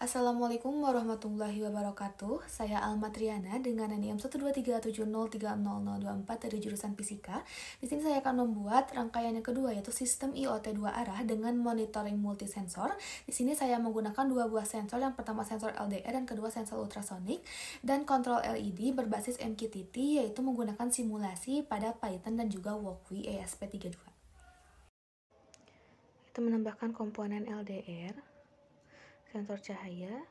Assalamualaikum warahmatullahi wabarakatuh. Saya Alma Triana dengan NIM 12370300024 dari jurusan Fisika. Di sini saya akan membuat rangkaian yang kedua yaitu sistem IoT dua arah dengan monitoring multisensor. Di sini saya menggunakan dua buah sensor, yang pertama sensor LDR dan kedua sensor ultrasonik, dan kontrol LED berbasis MQTT yaitu menggunakan simulasi pada Python dan juga Walkwi ESP32. Kita menambahkan komponen LDR, sensor cahaya,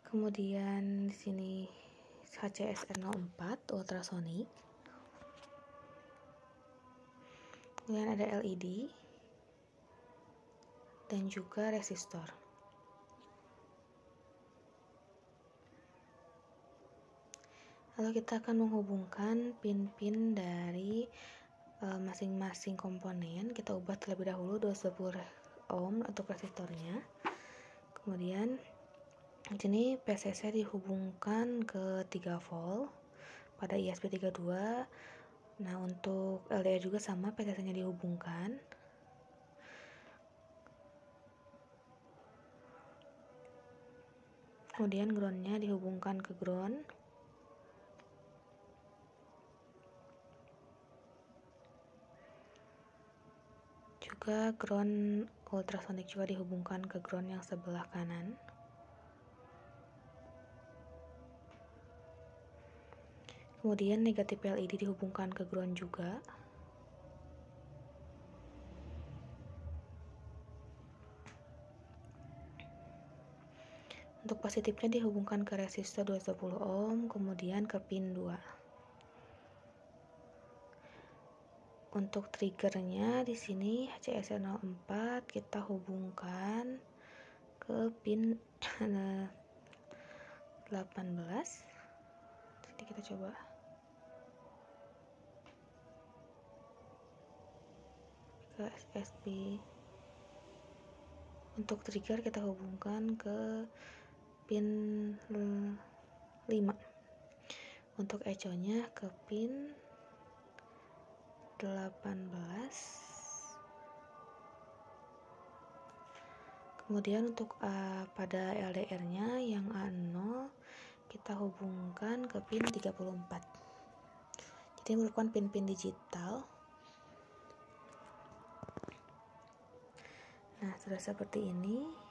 kemudian di sini HCSR04 ultrasonik, kemudian ada LED dan juga resistor. Lalu kita akan menghubungkan pin-pin dari masing-masing komponen. Kita ubah terlebih dahulu 220 ohm untuk resistornya. Kemudian di sini PCC dihubungkan ke 3 volt pada ISP32. Nah, untuk LDR juga sama, PCC-nya dihubungkan. Kemudian ground-nya dihubungkan ke ground. Juga ground ultrasonik juga dihubungkan ke ground yang sebelah kanan. Kemudian negatif LED dihubungkan ke ground juga. Untuk positifnya dihubungkan ke resistor 220 ohm, kemudian ke pin 2. Untuk triggernya di sini HCSR04 kita hubungkan ke pin 18. Jadi kita coba. Ke SSB. Untuk trigger kita hubungkan ke pin 5. Untuk echo-nya ke pin 18. Kemudian untuk pada LDR-nya yang A0 kita hubungkan ke pin 34. Jadi merupakan pin-pin digital. Nah, sudah seperti ini.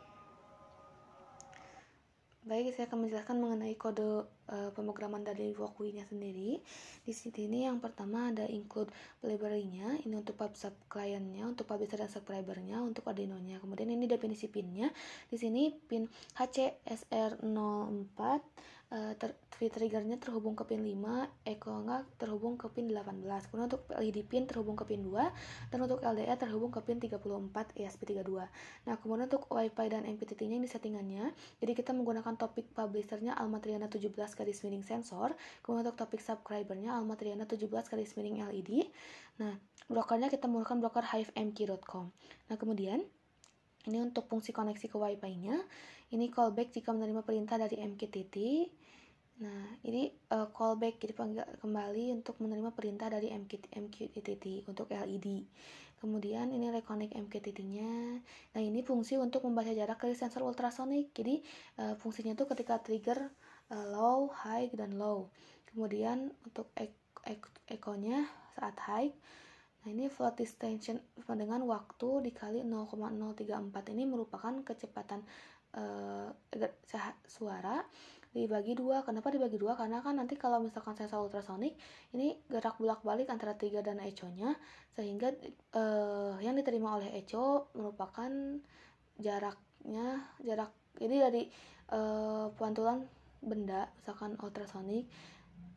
Baik, saya akan menjelaskan mengenai kode pemrograman dari Walkwi-nya sendiri. Di sini yang pertama ada include library-nya, ini untuk pub/sub client-nya, untuk publisher dan subscriber-nya, untuk Arduino-nya. Kemudian ini definisi pin-nya. Di sini pin HCSR04 trigger-nya terhubung ke pin 5, echo-nya terhubung ke pin 18. Kemudian untuk LED pin terhubung ke pin 2, dan untuk LDR terhubung ke pin 34 ESP32. Nah, kemudian untuk Wi-Fi dan MPTT-nya ini settingannya. Jadi kita menggunakan topik publisher-nya Alma Triana 17 garis miring sensor. Kemudian untuk topik subscriber-nya Alma Triana 17 garis miring LED. Nah, brokernya kita menggunakan broker hivemq.com. Nah, kemudian ini untuk fungsi koneksi ke Wi-Fi-nya. Ini callback jika menerima perintah dari MQTT. Nah, ini callback, jadi panggil kembali untuk menerima perintah dari MQTT untuk LED. Kemudian ini reconnect MQTT-nya. Nah, ini fungsi untuk membaca jarak dari sensor ultrasonik. Jadi fungsinya itu ketika trigger low, high, dan low. Kemudian untuk echo-nya saat high. Nah, ini float distance dengan waktu dikali 0,034. Ini merupakan kecepatan suara dibagi 2. Kenapa dibagi 2? Karena kan nanti kalau misalkan sensor ultrasonik ini gerak bolak-balik antara trigger dan echo-nya, sehingga yang diterima oleh echo merupakan jarak. Jadi dari pantulan benda misalkan ultrasonik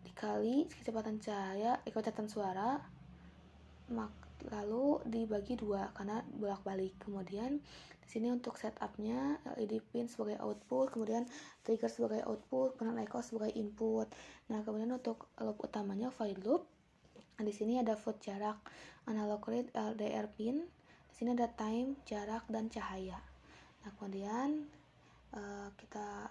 dikali kecepatan cahaya, kecepatan suara, lalu dibagi 2 karena bolak-balik. Kemudian di sini untuk setupnya LED pin sebagai output, kemudian trigger sebagai output, kemudian echo sebagai input. Nah, kemudian untuk loop utamanya while loop. Nah, di sini ada float jarak, analog read, LDR pin. Di sini ada time, jarak, dan cahaya. Nah, kemudian kita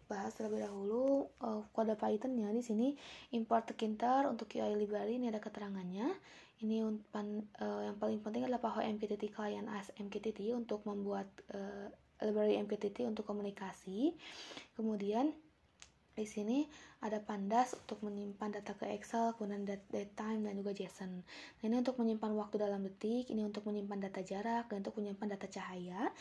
bahas terlebih dahulu kode Python-nya. Di sini import Tkinter untuk UI library, ini ada keterangannya. Ini yang paling penting adalah PAHO MQTT client as MQTT untuk membuat library MQTT untuk komunikasi. Kemudian di sini ada pandas untuk menyimpan data ke Excel, kemudian datetime dan juga JSON. Nah, ini untuk menyimpan waktu dalam detik, ini untuk menyimpan data jarak, dan untuk menyimpan data cahaya.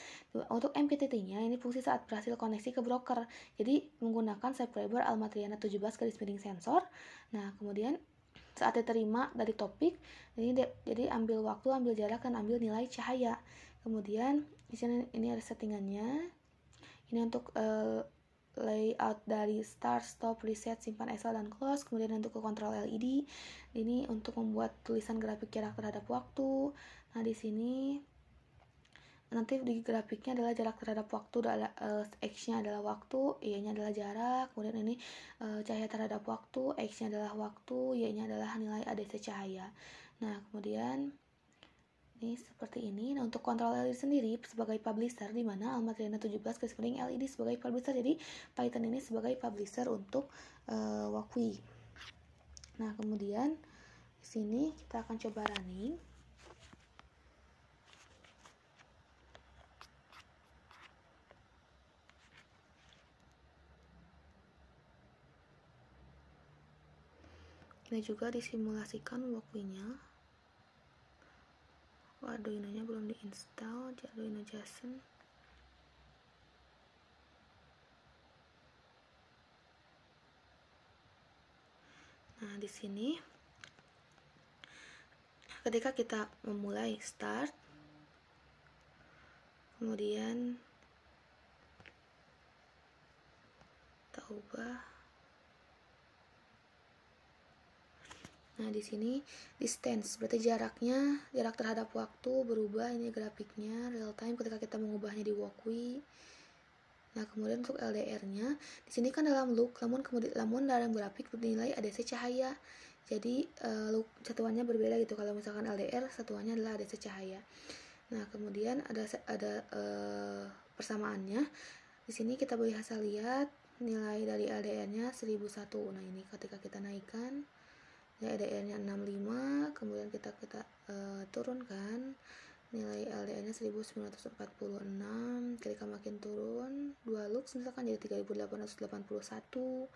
Untuk MQTT-nya, ini fungsi saat berhasil koneksi ke broker. Jadi, menggunakan subscriber Almatriana 17 sensor. Nah, kemudian saat diterima dari topik, jadi ambil waktu, ambil jarak, dan ambil nilai cahaya. Kemudian, di sini ini ada settingannya. Ini untuk layout dari start, stop, reset, simpan Excel dan close. Kemudian untuk ke kontrol LED, ini untuk membuat tulisan grafik jarak terhadap waktu. Nah, di sini nanti di grafiknya adalah jarak terhadap waktu, X-nya adalah waktu, Y-nya adalah jarak. Kemudian ini cahaya terhadap waktu, X-nya adalah waktu, Y-nya adalah nilai ADC cahaya. Nah, kemudian ini seperti ini. Nah, untuk kontrol LED sendiri sebagai publisher, di mana Almatriana 17 LED sebagai publisher, jadi Python ini sebagai publisher untuk Wakui. Nah, kemudian di sini kita akan coba running. Ini juga disimulasikan Wakui-nya. Arduino-nya belum diinstal, Arduino JSON. Nah, di sini ketika kita memulai start, kemudian kita ubah. Nah, di sini distance berarti jarak terhadap waktu berubah. Ini grafiknya real time ketika kita mengubahnya di Wakui. Nah, kemudian untuk LDR-nya di sini kan dalam loop, namun dalam grafik bernilai ADC cahaya. Jadi loop satuannya berbeda gitu. Kalau misalkan LDR, satuannya adalah ADC cahaya. Nah, kemudian ada persamaannya. Di sini kita bisa lihat nilai dari LDR-nya 1001. Nah, ini ketika kita naikkan LDR-nya 65, kemudian kita turunkan nilai LDR-nya 1946, ketika makin turun 2 lux misalkan jadi 3881.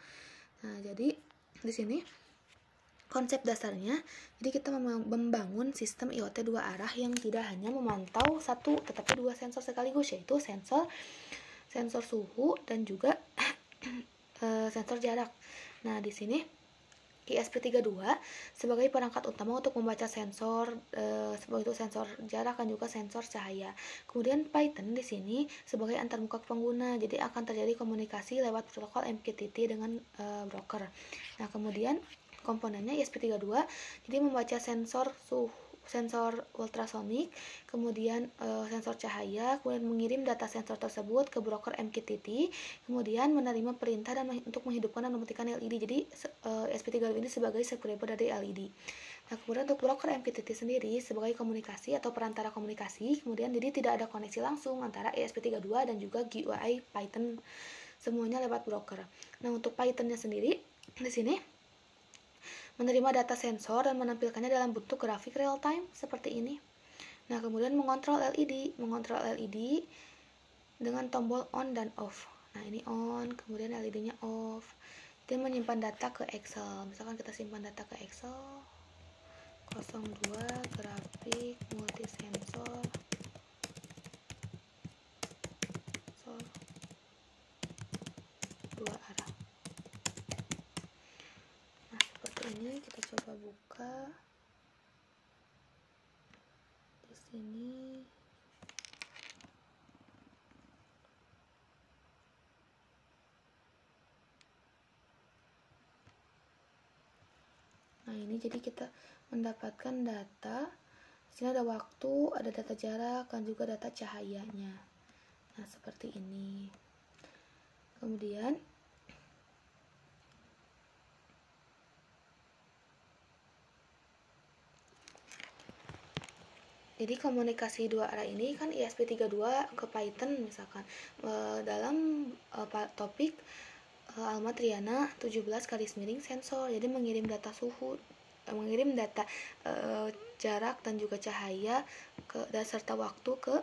Nah, jadi di sini konsep dasarnya, jadi kita membangun sistem IoT dua arah yang tidak hanya memantau satu tetapi dua sensor sekaligus, yaitu sensor suhu dan juga sensor jarak. Nah, di sini ESP32 sebagai perangkat utama untuk membaca sensor, sebagai itu sensor jarak dan juga sensor cahaya. Kemudian Python di sini sebagai antarmuka pengguna, jadi akan terjadi komunikasi lewat protokol MQTT dengan broker. Nah, kemudian komponennya ESP32 jadi membaca sensor ultrasonik, kemudian sensor cahaya, kemudian mengirim data sensor tersebut ke broker MQTT, kemudian menerima perintah dan untuk menghidupkan dan mematikan LED. Jadi ESP32 ini sebagai subscriber dari LED. Nah, kemudian untuk broker MQTT sendiri sebagai komunikasi atau perantara komunikasi, kemudian jadi tidak ada koneksi langsung antara ESP32 dan juga GUI Python, semuanya lewat broker. Nah, untuk Pythonnya sendiri di sini menerima data sensor dan menampilkannya dalam bentuk grafik real time seperti ini. Nah, kemudian mengontrol LED dengan tombol on dan off. Nah, ini on, kemudian LED-nya off. Dia menyimpan data ke Excel. Misalkan kita simpan data ke Excel 02 grafik multisensor dua arah. Ini kita coba buka di sini. Nah, ini jadi kita mendapatkan data. Di sini ada waktu, ada data jarak, dan juga data cahayanya. Nah, seperti ini. Kemudian jadi komunikasi dua arah ini kan ESP32 ke Python misalkan dalam topik Almatriana 17 sensor, jadi mengirim data suhu mengirim data jarak dan juga cahaya dan serta waktu ke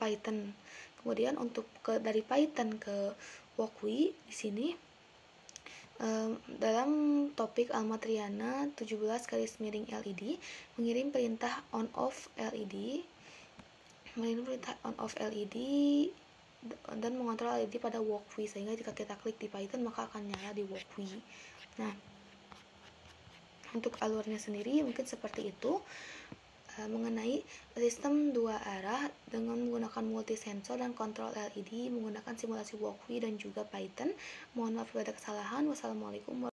Python. Kemudian untuk dari Python ke Walkui di sini dalam topik Almatriana 17 garis miring LED mengirim perintah on off LED dan mengontrol LED pada Walkui, sehingga jika kita klik di Python maka akan nyala di Walkui. Nah, untuk alurnya sendiri mungkin seperti itu. Mengenai sistem dua arah dengan menggunakan multisensor dan kontrol LED menggunakan simulasi Walkui dan juga Python. Mohon maaf bila ada kesalahan. Wassalamualaikum warahmatullahi wabarakatuh.